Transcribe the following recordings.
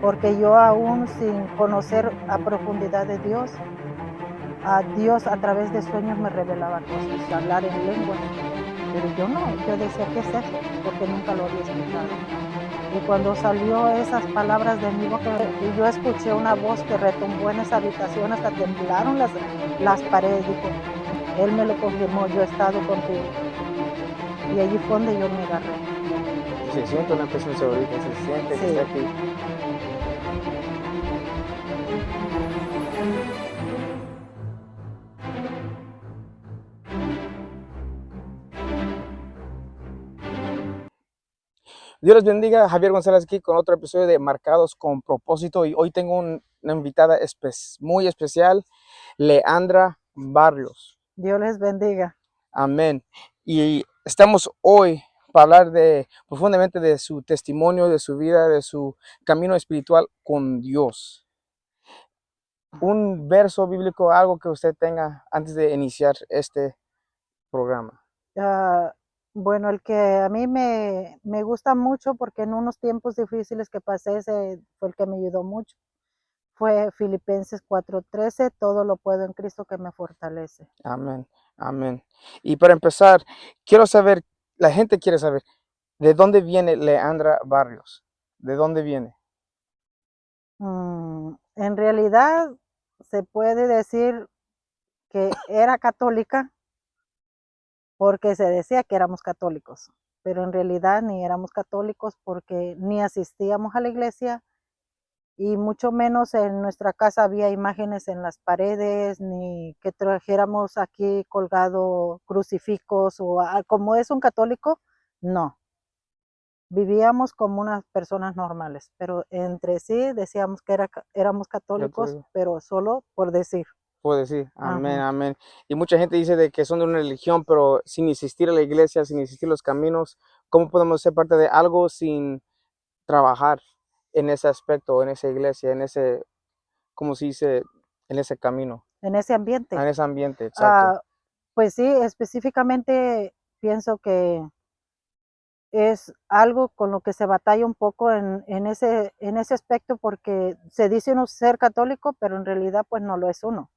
porque yo aún sin conocer a profundidad de Dios, a Dios a través de sueños me revelaba cosas, hablar en lenguas, pero yo no, yo decía, ¿qué es eso? Porque nunca lo había escuchado. Y cuando salió esas palabras de mi boca, y yo escuché una voz que retumbó en esa habitación, hasta temblaron las paredes, dijo, él me lo confirmó, yo he estado contigo. Y allí fue donde yo me agarré. Y se siente una presencia ahorita, se siente que está Sí. aquí. Dios les bendiga, Javier González aquí con otro episodio de Marcados con Propósito y hoy tengo una invitada muy especial, Leandra Barrios. Dios les bendiga. Amén. Y estamos hoy para hablar profundamente de su testimonio, de su vida, de su camino espiritual con Dios. Un verso bíblico, algo que usted tenga antes de iniciar este programa. Ah, bueno, el que a mí me gusta mucho porque en unos tiempos difíciles que pasé, ese fue el que me ayudó mucho. Fue Filipenses 4:13, todo lo puedo en Cristo que me fortalece. Amén, amén. Y para empezar, quiero saber, la gente quiere saber, ¿de dónde viene Leandra Barrios? ¿De dónde viene? En realidad se puede decir que era católica porque se decía que éramos católicos, pero en realidad ni éramos católicos porque ni asistíamos a la iglesia y mucho menos en nuestra casa había imágenes en las paredes, ni que trajéramos aquí colgado crucifijos o como es un católico, no. Vivíamos como unas personas normales, pero entre sí decíamos que éramos católicos, Católico. pero solo por decir. Puedo decir, amén, Ajá. amén. Y mucha gente dice de que son de una religión, pero sin existir a la iglesia, sin existir los caminos, ¿cómo podemos ser parte de algo sin trabajar en ese aspecto, en esa iglesia, en ese, ¿cómo se dice? En ese camino, En ese ambiente. en ese ambiente, exacto. Ah, pues sí, específicamente pienso que es algo con lo que se batalla un poco en ese aspecto porque se dice uno ser católico, pero en realidad pues no lo es uno.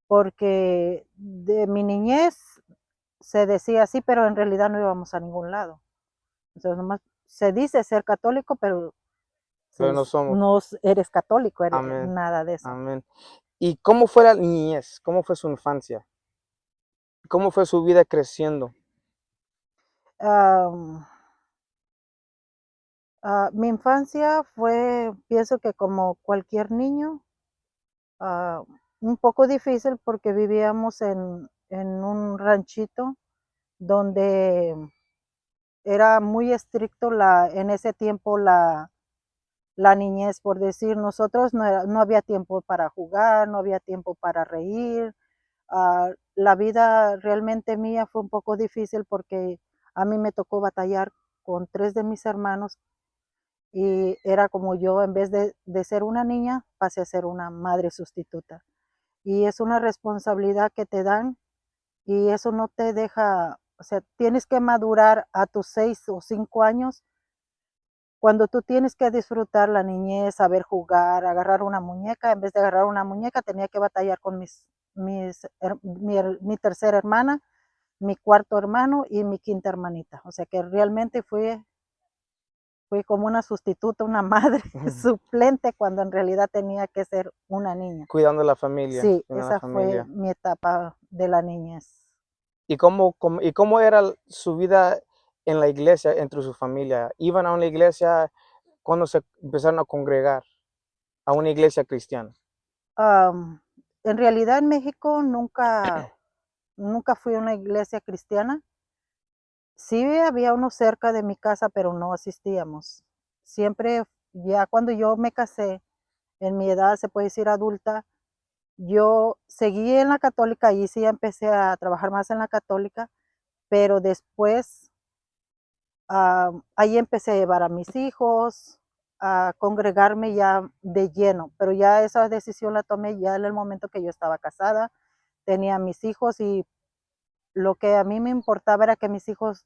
Porque de mi niñez se decía así, pero en realidad no íbamos a ningún lado. Entonces nomás se dice ser católico, pero Pero no somos, no eres católico, amén, nada de eso. amén. ¿Y cómo fue la niñez? ¿Cómo fue su infancia? ¿Cómo fue su vida creciendo? Am, mi infancia fue, pienso que como cualquier niño, ah, un poco difícil porque vivíamos en un ranchito donde era muy estricto en ese tiempo la niñez, por decir, nosotros no había tiempo para jugar, no había tiempo para reír. La vida realmente mía fue un poco difícil porque a mí me tocó batallar con tres de mis hermanos y era como yo, en vez de ser una niña, pasé a ser una madre sustituta. Y es una responsabilidad que te dan y eso no te deja, o sea, tienes que madurar a tus 6 o 5 años cuando tú tienes que disfrutar la niñez, saber jugar, agarrar una muñeca, en vez de agarrar una muñeca tenía que batallar con mi tercera hermana, mi cuarto hermano y mi quinta hermanita. O sea que realmente fui como una sustituta, una madre suplente cuando en realidad tenía que ser una niña. Cuidando la familia, Sí, cuidando la esa fue familia. mi etapa de la niñez. ¿Y cómo era su vida en la iglesia, entre su familia? ¿Iban a una iglesia cuando se empezaron a congregar a una iglesia cristiana? Am, en realidad en México nunca fui a una iglesia cristiana. Sí había uno cerca de mi casa, pero no asistíamos. Siempre, ya cuando yo me casé, en mi edad, se puede decir adulta, yo seguí en la católica y sí empecé a trabajar más en la católica, pero después ahí empecé a llevar a mis hijos, a congregarme ya de lleno, pero ya esa decisión la tomé ya en el momento que yo estaba casada, tenía mis hijos y lo que a mí me importaba era que mis hijos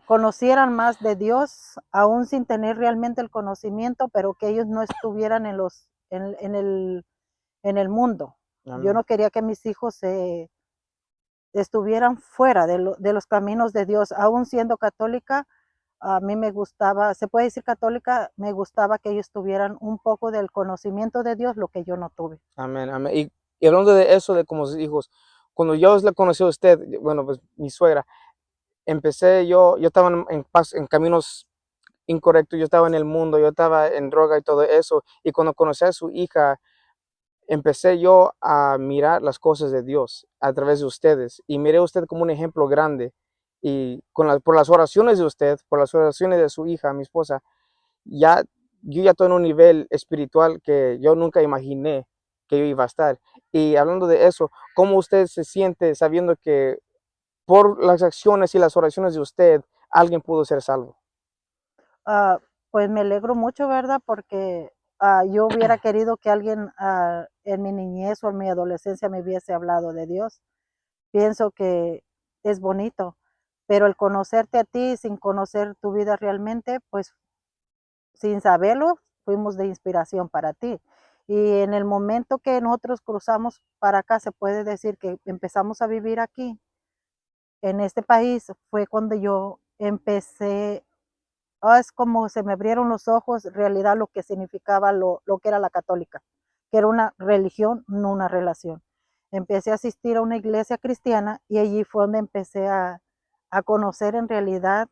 conocieran más de Dios, aún sin tener realmente el conocimiento, pero que ellos no estuvieran en el mundo. Yo Amén. no quería que mis hijos estuvieran fuera de los caminos de Dios, aún siendo católica. A mí me gustaba, se puede decir católica, me gustaba que ellos tuvieran un poco del conocimiento de Dios, lo que yo no tuve. Amén, amén. Y hablando de eso, de como sus hijos, cuando yo la conocí a usted, bueno, pues mi suegra, yo estaba en caminos incorrectos, yo estaba en el mundo, yo estaba en droga y todo eso, y cuando conocí a su hija, empecé yo a mirar las cosas de Dios a través de ustedes, y miré a usted como un ejemplo grande, y por las oraciones de usted, por las oraciones de su hija, mi esposa, ya, yo ya estoy en un nivel espiritual que yo nunca imaginé que yo iba a estar. Y hablando de eso, ¿cómo usted se siente sabiendo que por las acciones y las oraciones de usted, alguien pudo ser salvo? Ah, pues me alegro mucho, ¿verdad? Porque yo hubiera querido que alguien en mi niñez o en mi adolescencia me hubiese hablado de Dios. Pienso que es bonito, pero el conocerte a ti sin conocer tu vida realmente, pues sin saberlo, fuimos de inspiración para ti. Y en el momento que nosotros cruzamos para acá, se puede decir que empezamos a vivir aquí, en este país, fue cuando yo empecé, es como se me abrieron los ojos, en realidad lo que significaba lo que era la católica, que era una religión, no una relación. Empecé a asistir a una iglesia cristiana y allí fue donde empecé a conocer en realidad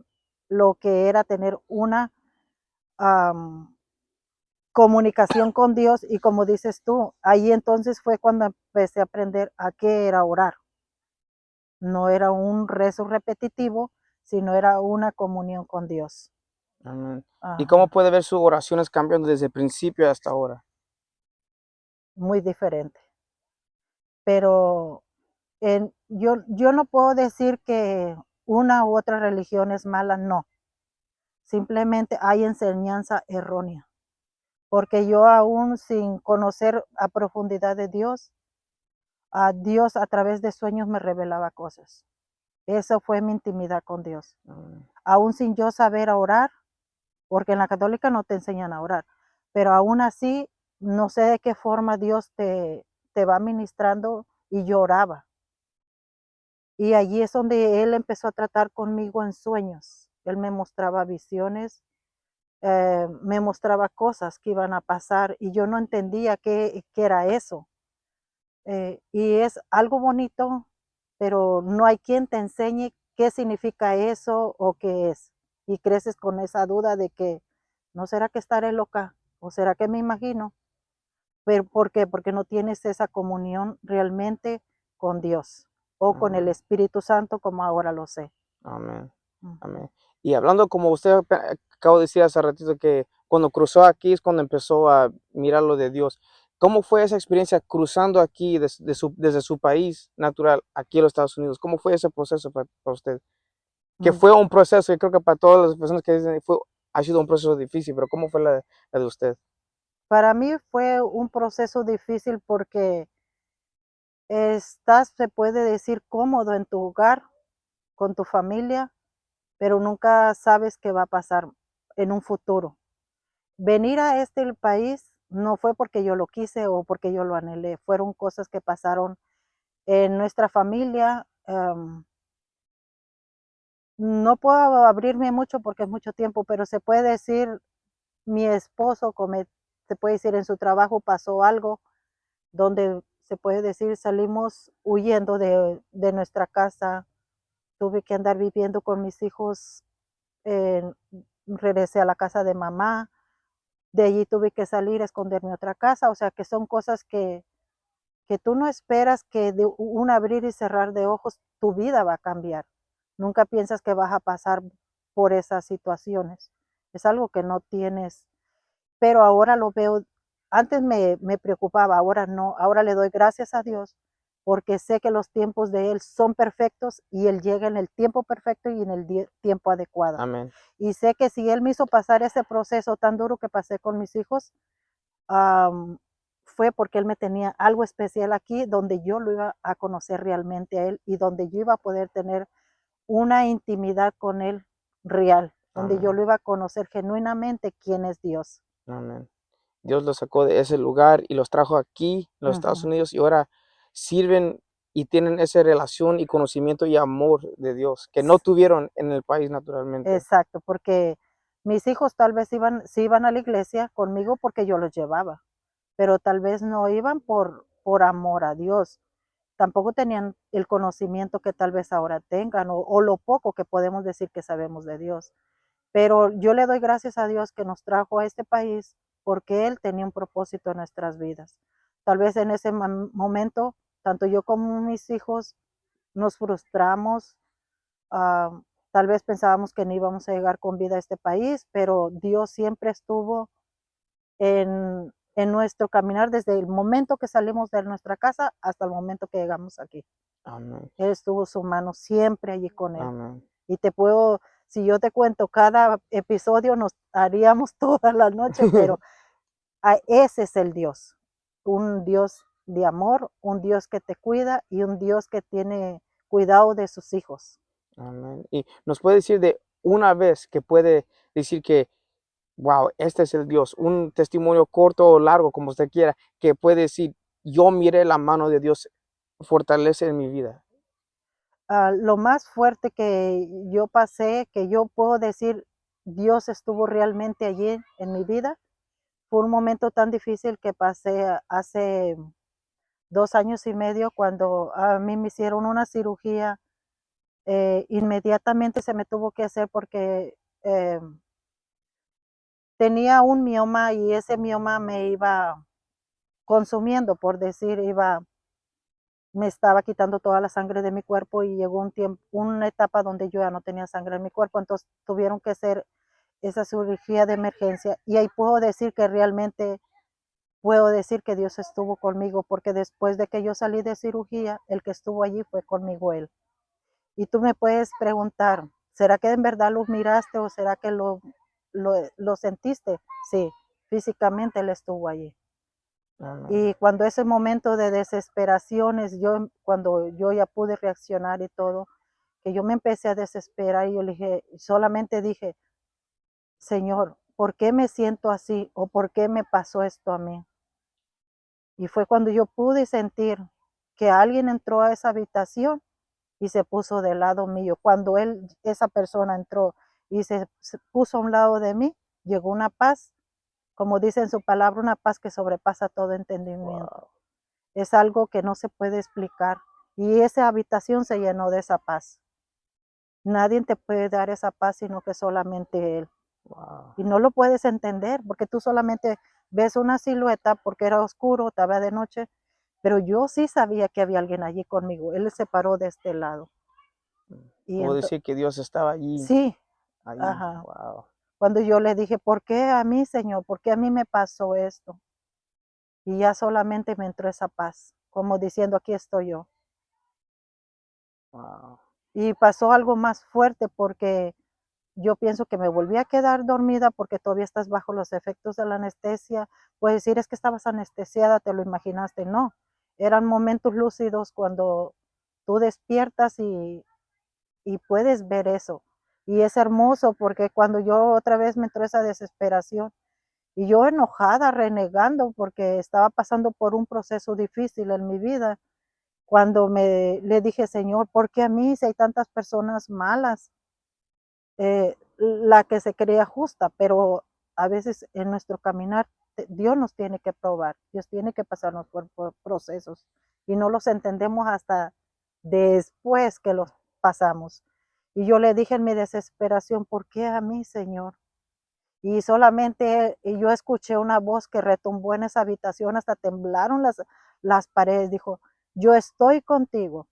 lo que era tener una um, comunicación con Dios y como dices tú, ahí entonces fue cuando empecé a aprender a qué era orar. No era un rezo repetitivo, sino era una comunión con Dios. Amén. ¿Y cómo Ajá, puede ver sus oraciones cambiando desde el principio hasta ahora? muy diferente. Pero yo no puedo decir que una u otra religión es mala, no. Simplemente hay enseñanza errónea. Porque yo aún sin conocer a profundidad de Dios, a Dios a través de sueños me revelaba cosas. Eso fue mi intimidad con Dios. Amén. Aún sin yo saber orar, porque en la católica no te enseñan a orar, pero aún así, no sé de qué forma Dios te va ministrando y yo oraba. Y allí es donde Él empezó a tratar conmigo en sueños. Él me mostraba visiones, me mostraba cosas que iban a pasar y yo no entendía qué era eso. Y es algo bonito, pero no hay quien te enseñe qué significa eso o qué es. Y creces con esa duda de que, ¿no será que estaré loca? ¿O será que me imagino? Pero, ¿por qué? Porque no tienes esa comunión realmente con Dios o con el Amén. Espíritu Santo como ahora lo sé. Amén. Ujú. Amén. Y hablando como usted acabo de decir hace ratito que cuando cruzó aquí es cuando empezó a mirar lo de Dios. ¿Cómo fue esa experiencia cruzando aquí desde su país natural aquí a los Estados Unidos? ¿Cómo fue ese proceso para usted? Que Mm. fue un proceso, y creo que para todas las personas que dicen ha sido un proceso difícil, pero ¿cómo fue la de usted? Para mí fue un proceso difícil porque estás, se puede decir, cómodo en tu hogar, con tu familia, pero nunca sabes qué va a pasar en un futuro. Venir a este país no fue porque yo lo quise o porque yo lo anhelé, fueron cosas que pasaron en nuestra familia. No puedo abrirme mucho porque es mucho tiempo, pero se puede decir, mi esposo, se puede decir, en su trabajo pasó algo donde se puede decir salimos huyendo de nuestra casa. Tuve que andar viviendo con mis hijos, regresé a la casa de mamá, de allí tuve que salir a esconderme a otra casa, o sea que son cosas que tú no esperas que de un abrir y cerrar de ojos tu vida va a cambiar. Nunca piensas que vas a pasar por esas situaciones. Es algo que no tienes, pero ahora lo veo, antes me preocupaba, ahora no, ahora le doy gracias a Dios porque sé que los tiempos de Él son perfectos y Él llega en el tiempo perfecto y en el tiempo adecuado. Amén. Y sé que si Él me hizo pasar ese proceso tan duro que pasé con mis hijos, am, fue porque Él me tenía algo especial aquí donde yo lo iba a conocer realmente a Él y donde yo iba a poder tener una intimidad con Él real, donde yo Amén. lo iba a conocer genuinamente quién es Dios. Amén. Dios los sacó de ese lugar y los trajo aquí, en los Estados Ujú. Unidos, y ahora sirven y tienen esa relación y conocimiento y amor de Dios que no tuvieron en el país naturalmente. Exacto, porque mis hijos tal vez sí iban a la iglesia conmigo porque yo los llevaba, pero tal vez no iban por amor a Dios. Tampoco tenían el conocimiento que tal vez ahora tengan o lo poco que podemos decir que sabemos de Dios. Pero yo le doy gracias a Dios que nos trajo a este país porque Él tenía un propósito en nuestras vidas. Tal vez en ese momento, tanto yo como mis hijos nos frustramos, ah, tal vez pensábamos que no íbamos a llegar con vida a este país, pero Dios siempre estuvo en nuestro caminar desde el momento que salimos de nuestra casa hasta el momento que llegamos aquí. Amén. Él estuvo su mano siempre allí con Él. Amén. Y te puedo, si yo te cuento cada episodio, nos haríamos toda la noche, pero ese es el Dios, un Dios de amor, un Dios que te cuida y un Dios que tiene cuidado de sus hijos. Amén. Y nos puede decir de una vez que puede decir que, wow, este es el Dios, un testimonio corto o largo, como usted quiera, que puede decir, yo miré la mano de Dios fortalece en mi vida. Lo más fuerte que yo pasé, que yo puedo decir, Dios estuvo realmente allí en mi vida, fue un momento tan difícil que pasé hace 2 años y medio cuando a mí me hicieron una cirugía. Inmediatamente se me tuvo que hacer porque tenía un mioma y ese mioma me iba consumiendo, por decir, me estaba quitando toda la sangre de mi cuerpo y llegó un tiempo, una etapa donde yo ya no tenía sangre en mi cuerpo, entonces tuvieron que hacer esa cirugía de emergencia y ahí puedo decir que Dios estuvo conmigo porque después de que yo salí de cirugía, el que estuvo allí fue conmigo Él. Y tú me puedes preguntar, ¿será que en verdad lo miraste o será que lo sentiste? Sí, físicamente Él estuvo allí. Amén. Y cuando ese momento de desesperaciones, cuando yo ya pude reaccionar y todo, que yo me empecé a desesperar y yo le dije, solamente dije, Señor, ¿por qué me siento así? ¿O por qué me pasó esto a mí? Y fue cuando yo pude sentir que alguien entró a esa habitación y se puso del lado mío. Cuando esa persona entró y se puso a un lado de mí, llegó una paz, como dice en su palabra, una paz que sobrepasa todo entendimiento. Wow. Es algo que no se puede explicar. Y esa habitación se llenó de esa paz. Nadie te puede dar esa paz sino que solamente Él. Wow. Y no lo puedes entender porque tú solamente ves una silueta porque era oscuro, estaba de noche, pero yo sí sabía que había alguien allí conmigo. Él se paró de este lado. Y Puedo decir que Dios estaba allí, sí, allí. ajá. Wow. Cuando yo le dije, ¿por qué a mí, Señor? ¿Por qué a mí me pasó esto? Y ya solamente me entró esa paz, como diciendo, aquí estoy yo. Wow. Y pasó algo más fuerte porque yo pienso que me volví a quedar dormida porque todavía estás bajo los efectos de la anestesia. Puedes decir, es que estabas anestesiada, te lo imaginaste. No, eran momentos lúcidos cuando tú despiertas y puedes ver eso. Y es hermoso porque cuando yo otra vez me entró esa desesperación y yo enojada, renegando porque estaba pasando por un proceso difícil en mi vida, cuando le dije, Señor, ¿por qué a mí si hay tantas personas malas? La que se crea justa, pero a veces en nuestro caminar Dios nos tiene que probar, Dios tiene que pasarnos por procesos y no los entendemos hasta después que los pasamos. Y yo le dije en mi desesperación, ¿por qué a mí, Señor? Y solamente y yo escuché una voz que retumbó en esa habitación, hasta temblaron las paredes. Dijo, yo estoy contigo,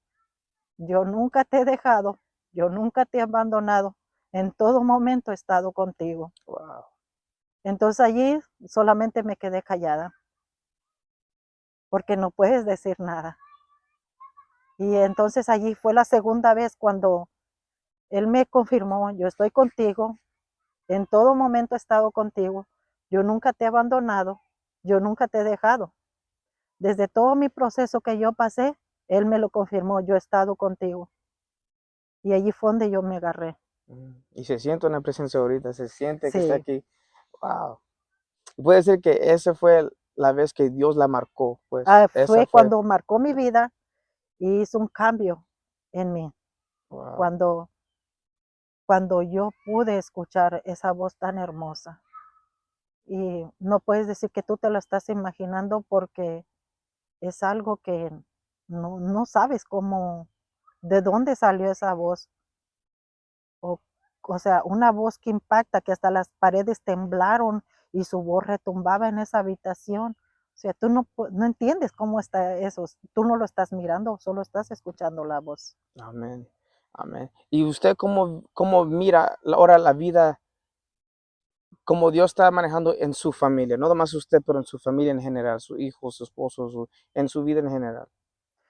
yo nunca te he dejado, yo nunca te he abandonado, en todo momento he estado contigo. Wow. Entonces allí solamente me quedé callada, porque no puedes decir nada. Y entonces allí fue la segunda vez cuando él me confirmó, yo estoy contigo, en todo momento he estado contigo, yo nunca te he abandonado, yo nunca te he dejado. Desde todo mi proceso que yo pasé, Él me lo confirmó, yo he estado contigo. y allí fue donde yo me agarré. Y se siente una presencia ahorita, se siente que está Sí, aquí. Wow. Puede ser que esa fue la vez que Dios la marcó, pues. Esa fue fue. cuando marcó mi vida y hizo un cambio en mí, Wow. cuando, cuando yo pude escuchar esa voz tan hermosa. Y no puedes decir que tú te lo estás imaginando porque es algo que no sabes cómo, de dónde salió esa voz. O, o sea, una voz que impacta, que hasta las paredes temblaron y su voz retumbaba en esa habitación. O sea, tú no entiendes cómo está eso. Tú no lo estás mirando, solo estás escuchando la voz. Amén. Amén. ¿Y usted cómo mira ahora la vida, como Dios está manejando en su familia? No nomás usted, pero en su familia en general, su hijo, su esposo, en su vida en general.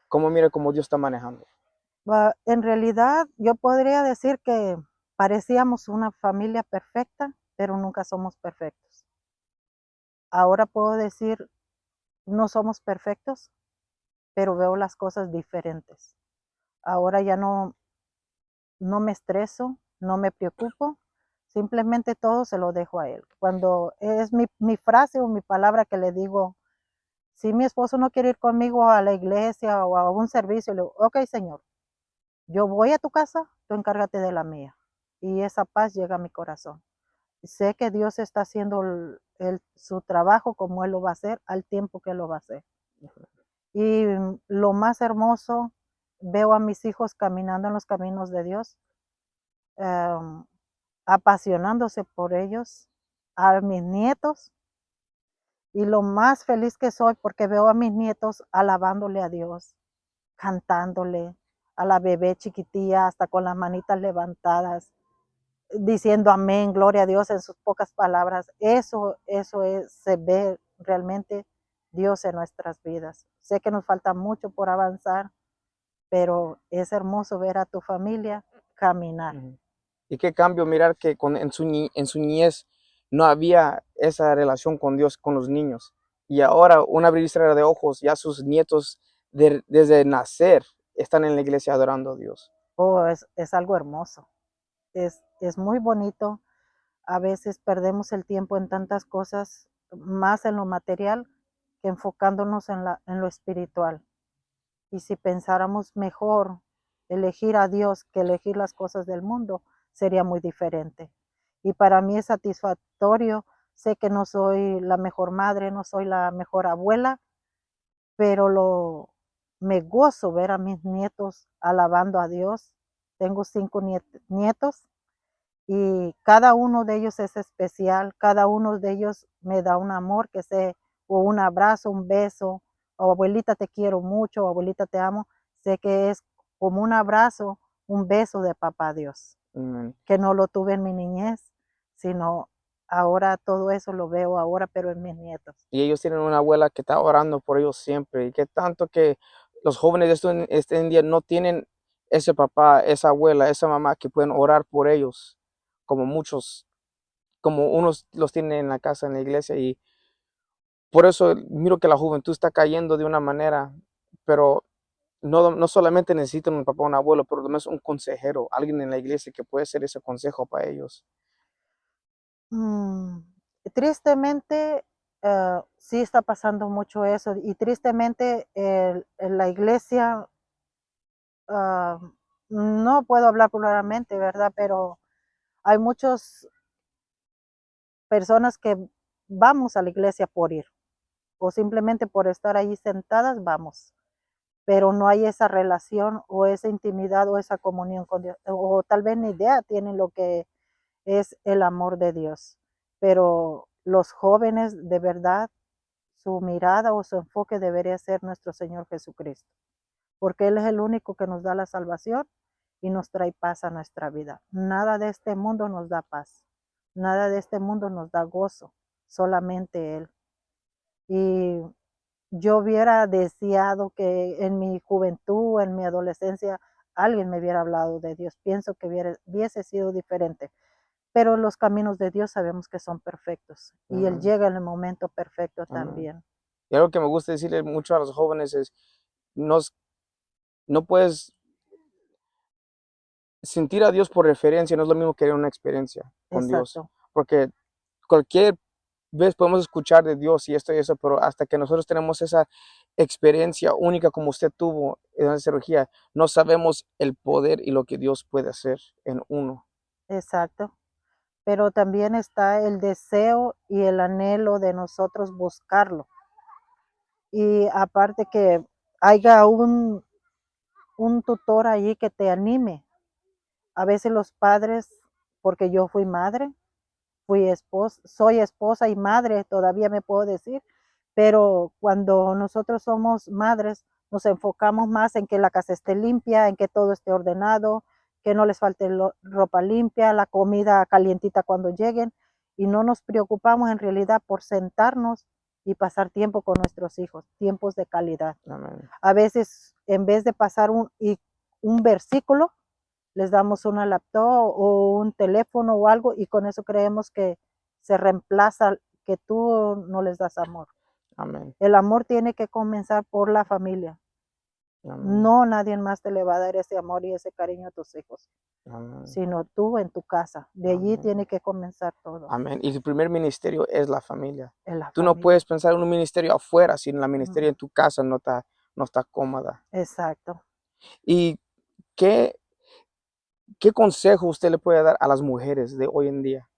¿Cómo mira cómo Dios está manejando? En realidad, yo podría decir que parecíamos una familia perfecta, pero nunca somos perfectos. Ahora puedo decir, no somos perfectos, pero veo las cosas diferentes. Ahora ya no me estreso, no me preocupo, simplemente todo se lo dejo a él. Cuando es mi frase o mi palabra que le digo, si mi esposo no quiere ir conmigo a la iglesia o a un servicio, le digo, ok, Señor, yo voy a tu casa, tú encárgate de la mía. Y esa paz llega a mi corazón. Sé que Dios está haciendo su trabajo como Él lo va a hacer, al tiempo que Él lo va a hacer. Y lo más hermoso, veo a mis hijos caminando en los caminos de Dios, em, apasionándose por ellos, a mis nietos, y lo más feliz que soy porque veo a mis nietos alabándole a Dios, cantándole, a la bebé chiquitilla hasta con las manitas levantadas, diciendo amén, gloria a Dios en sus pocas palabras. Eso es, se ve realmente Dios en nuestras vidas. Sé que nos falta mucho por avanzar, pero es hermoso ver a tu familia caminar. Ujú. Y qué cambio mirar que en su niñez no había esa relación con Dios, con los niños. Y ahora, un abrir y cerrar de ojos, ya sus nietos desde nacer están en la iglesia adorando a Dios. Oh, es algo hermoso. Es muy bonito. A veces perdemos el tiempo en tantas cosas, más en lo material, que enfocándonos en lo espiritual. Y si pensáramos mejor elegir a Dios que elegir las cosas del mundo, sería muy diferente. Y para mí es satisfactorio. Sé que no soy la mejor madre, no soy la mejor abuela, pero me gozo ver a mis nietos alabando a Dios. Tengo 5 nietos y cada uno de ellos es especial, cada uno de ellos me da un amor que sé, o un abrazo, un beso, o abuelita te quiero mucho, o abuelita te amo, sé que es como un abrazo, un beso de papá Dios, Mm. que no lo tuve en mi niñez, sino ahora todo eso lo veo ahora, pero en mis nietos. Y ellos tienen una abuela que está orando por ellos siempre. Y que tanto que los jóvenes de este en día no tienen ese papá, esa abuela, esa mamá que pueden orar por ellos, como muchos, como unos los tienen en la casa, en la iglesia. Y por eso miro que la juventud está cayendo de una manera, pero no solamente necesitan un papá o un abuelo, pero además un consejero, alguien en la iglesia que puede ser ese consejo para ellos. Mm, tristemente, sí está pasando mucho eso y tristemente en la iglesia, ah, no puedo hablar claramente, ¿verdad? Pero hay muchas personas que vamos a la iglesia por ir o simplemente por estar ahí sentadas, vamos, pero no hay esa relación o esa intimidad o esa comunión con Dios, o tal vez ni idea tienen lo que es el amor de Dios. Pero los jóvenes de verdad, su mirada o su enfoque debería ser nuestro Señor Jesucristo, porque Él es el único que nos da la salvación y nos trae paz a nuestra vida. Nada de este mundo nos da paz, nada de este mundo nos da gozo, solamente Él. Y yo hubiera deseado que en mi juventud, en mi adolescencia, alguien me hubiera hablado de Dios. Pienso que hubiese sido diferente, pero los caminos de Dios sabemos que son perfectos y Él Amén, llega en el momento perfecto amén. también. Y algo que me gusta decirle mucho a los jóvenes es, no, no puedes sentir a Dios por referencia no es lo mismo que una experiencia con Dios, Exacto, porque cualquier vez podemos escuchar de Dios y eso, pero hasta que nosotros tenemos esa experiencia única como usted tuvo en la cirugía, no sabemos el poder y lo que Dios puede hacer en uno. exacto. Pero también está el deseo y el anhelo de nosotros buscarlo. Y aparte que haya un tutor allí que te anime. A veces los padres, porque yo fui madre, fui esposa, soy esposa y madre, todavía me puedo decir, pero cuando nosotros somos madres, nos enfocamos más en que la casa esté limpia, en que todo esté ordenado, que no les falte ropa limpia, la comida calientita cuando lleguen, y no nos preocupamos en realidad por sentarnos y pasar tiempo con nuestros hijos, tiempos de calidad. Amén. A veces, en vez de pasar un versículo, les damos una laptop o un teléfono o algo y con eso creemos que se reemplaza, que tú no les das amor. Amén. El amor tiene que comenzar por la familia. Amén. No, nadie más te le va a dar ese amor y ese cariño a tus hijos, Amén. sino tú en tu casa. De allí Amén. tiene que comenzar todo, Amén. Y tu primer ministerio es la familia. en la Tú no familia. puedes pensar en un ministerio afuera si la ministerio Mm, en tu casa no está cómoda. exacto. ¿Y qué, qué consejo usted le puede dar a las mujeres de hoy en día?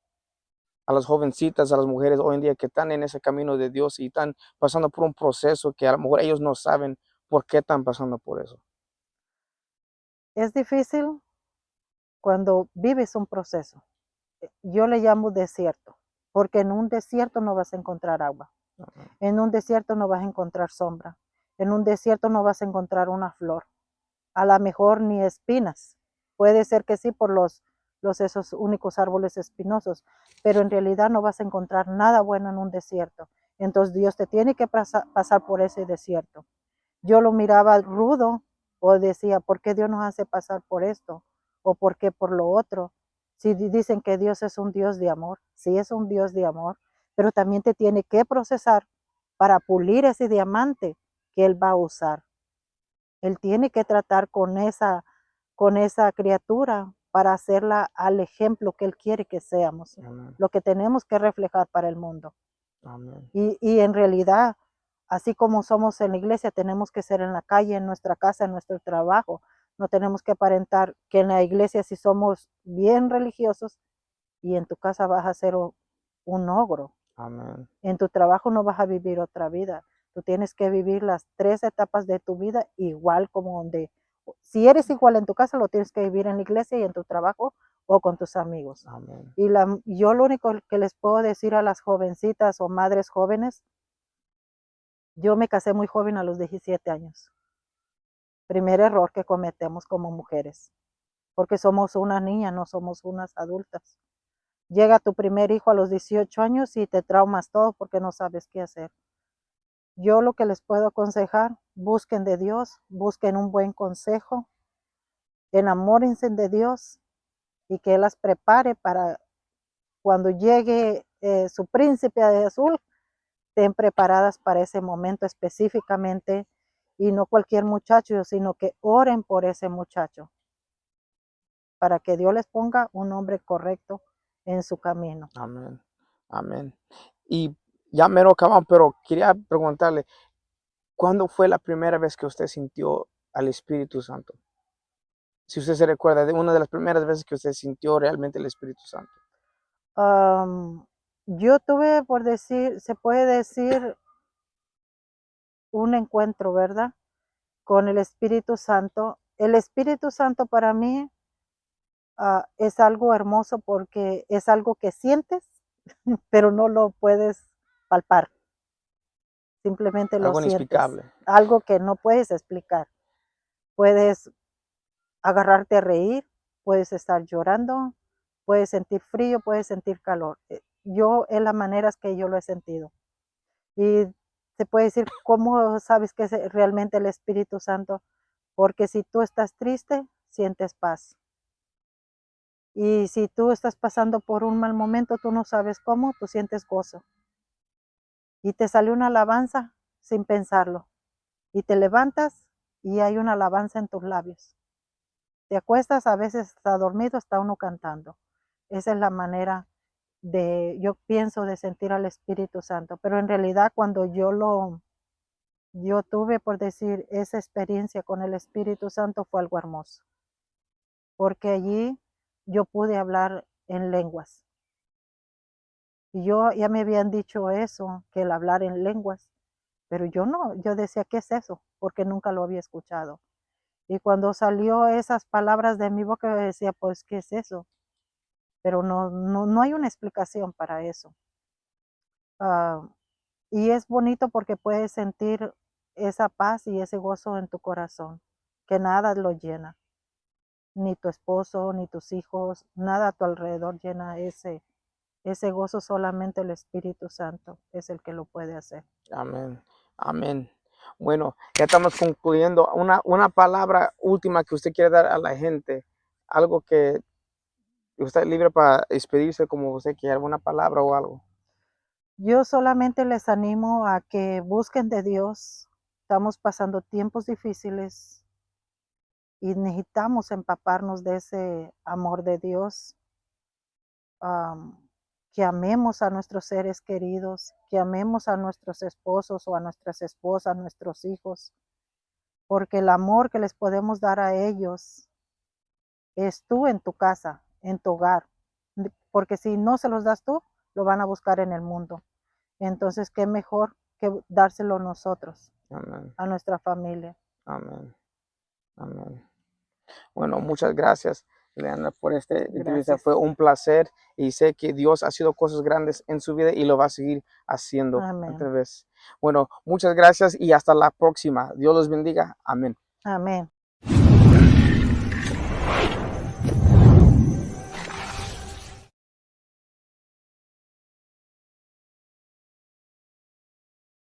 A las jovencitas, a las mujeres hoy en día que están en ese camino de Dios y están pasando por un proceso que a lo mejor ellos no saben por qué están pasando por eso. Es difícil cuando vives un proceso. Yo le llamo desierto, porque en un desierto no vas a encontrar agua. Amén. En un desierto no vas a encontrar sombra. En un desierto no vas a encontrar una flor. A lo mejor ni espinas. Puede ser que sí por esos únicos árboles espinosos, pero en realidad no vas a encontrar nada bueno en un desierto. Entonces Dios te tiene que pasar por ese desierto. Yo lo miraba rudo o decía, ¿por qué Dios nos hace pasar por esto? ¿O por qué por lo otro? Si dicen que Dios es un Dios de amor, sí es un Dios de amor, pero también te tiene que procesar para pulir ese diamante que Él va a usar. Él tiene que tratar con esa criatura para hacerla al ejemplo que Él quiere que seamos, Amén. lo que tenemos que reflejar para el mundo. Amén. Y en realidad, así como somos en la iglesia, tenemos que ser en la calle, en nuestra casa, en nuestro trabajo. No tenemos que aparentar que en la iglesia sí somos bien religiosos y en tu casa vas a ser un ogro. Amén. En tu trabajo no vas a vivir otra vida. Tú tienes que vivir las tres etapas de tu vida igual como donde, si eres igual en tu casa, lo tienes que vivir en la iglesia y en tu trabajo o con tus amigos. Amén. Yo lo único que les puedo decir a las jovencitas o madres jóvenes, yo me casé muy joven a los 17 años. Primer error que cometemos como mujeres, porque somos una niña, no somos unas adultas. Llega tu primer hijo a los 18 años y te traumas todo porque no sabes qué hacer. Yo lo que les puedo aconsejar, busquen de Dios, busquen un buen consejo, enamórense de Dios y que Él las prepare para cuando llegue su príncipe de azul, estén preparadas para ese momento específicamente y no cualquier muchacho, sino que oren por ese muchacho para que Dios les ponga un hombre correcto en su camino. Amén. Amén. Y ya mero acaban, pero quería preguntarle, ¿cuándo fue la primera vez que usted sintió al Espíritu Santo? Si usted se recuerda de una de las primeras veces que usted sintió realmente el Espíritu Santo. Yo tuve, por decir, se puede decir, un encuentro, ¿verdad? Con el Espíritu Santo. El Espíritu Santo para mí es algo hermoso porque es algo que sientes, pero no lo puedes palpar, simplemente lo Algo sientes, inexplicable. algo que no puedes explicar. Puedes agarrarte a reír, puedes estar llorando, puedes sentir frío, puedes sentir calor. Yo es la manera que yo lo he sentido. Y se puede decir, ¿cómo sabes que es realmente el Espíritu Santo? Porque si tú estás triste, sientes paz. Y si tú estás pasando por un mal momento, tú no sabes cómo, tú sientes gozo. Y te sale una alabanza sin pensarlo. Y te levantas y hay una alabanza en tus labios. te acuestas, a veces está dormido, está uno cantando. Esa es la manera yo pienso, de sentir al Espíritu Santo. Pero en realidad cuando yo tuve, por decir, esa experiencia con el Espíritu Santo, fue algo hermoso. Porque allí yo pude hablar en lenguas. Y ya me habían dicho eso, que el hablar en lenguas. Pero yo no, yo decía, ¿qué es eso? Porque nunca lo había escuchado. Y cuando salió esas palabras de mi boca, yo decía, pues, ¿qué es eso? Pero no hay una explicación para eso. Ah, y es bonito porque puedes sentir esa paz y ese gozo en tu corazón, que nada lo llena. Ni tu esposo, ni tus hijos, nada a tu alrededor llena ese gozo, solamente el Espíritu Santo es el que lo puede hacer. Amén. Amén. Bueno, ya estamos concluyendo. Una palabra última que usted quiere dar a la gente, algo que usted es libre para despedirse como usted quiera, alguna palabra o algo. Yo solamente les animo a que busquen de Dios. Estamos pasando tiempos difíciles y necesitamos empaparnos de ese amor de Dios. Que amemos a nuestros seres queridos, que amemos a nuestros esposos o a nuestras esposas, nuestros hijos, porque el amor que les podemos dar a ellos es tú en tu casa, en tu hogar, porque si no se los das tú, lo van a buscar en el mundo. Entonces, qué mejor que dárselo nosotros, Amén. a nuestra familia. Amén. Amén. Bueno, muchas gracias, Leandra, por esta entrevista. Gracias. Fue un placer y sé que Dios ha sido cosas grandes en su vida y lo va a seguir haciendo otra Amén. vez. Bueno, muchas gracias y hasta la próxima. Dios los bendiga. Amén. Amén.